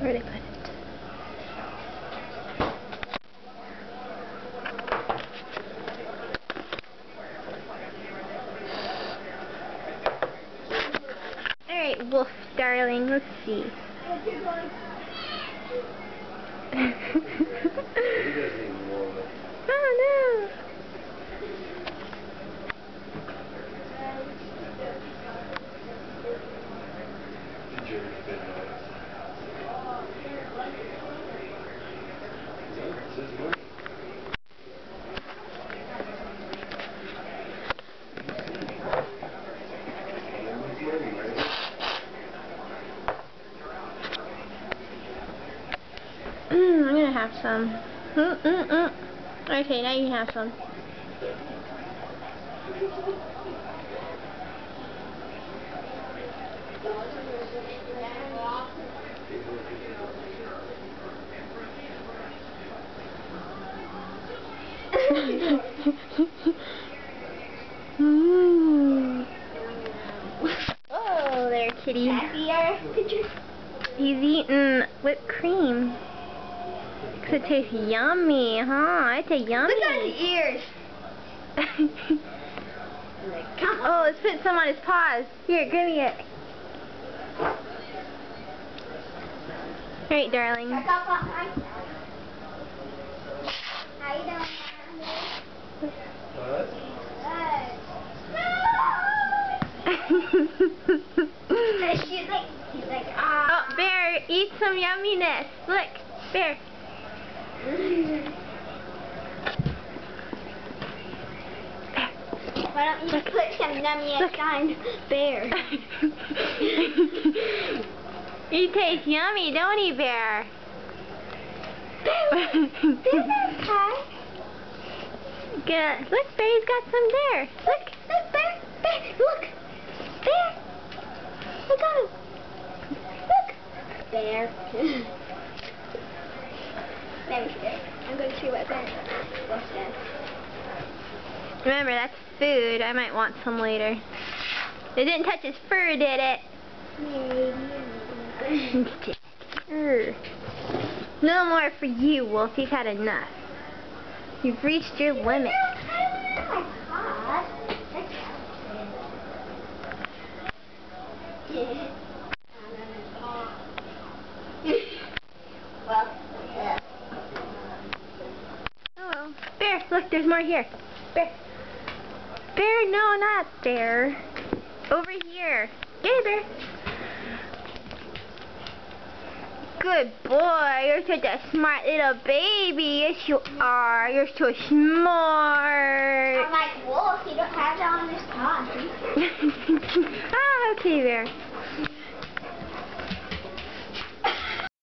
Where did I put it? Alright, Wolf, darling, let's see. Oh no! I'm gonna have some. Okay, now you have some. Oh, there, kitty. He's eating whipped cream. Cause it tastes yummy, huh? It's a yummy. Look at his ears. Oh, let's put some on his paws. Here, give me it. Alright, darling. How you doing? She's like, ah. Oh, Bear, eat some yumminess. Look, Bear. Why don't you put some yumminess on Bear? He tastes yummy, don't he, Bear? Bear, Good. Look, Bear, he's got some there. Look, Bear, look. Bear. Look at him. Look. Bear. Let me see. I'm going to see what Bear does. Remember, that's food. I might want some later. It didn't touch his fur, did it? No more for you, Wolf. You've had enough. You've reached your limit. Oh, Bear, look, there's more here. Bear. Bear, no, not there. Over here. Get it, Bear. Good boy. You're such a smart little baby. Yes, you are. You're so smart. I'm like, Wolf, you don't have it on this paw. Ah, okay, Bear.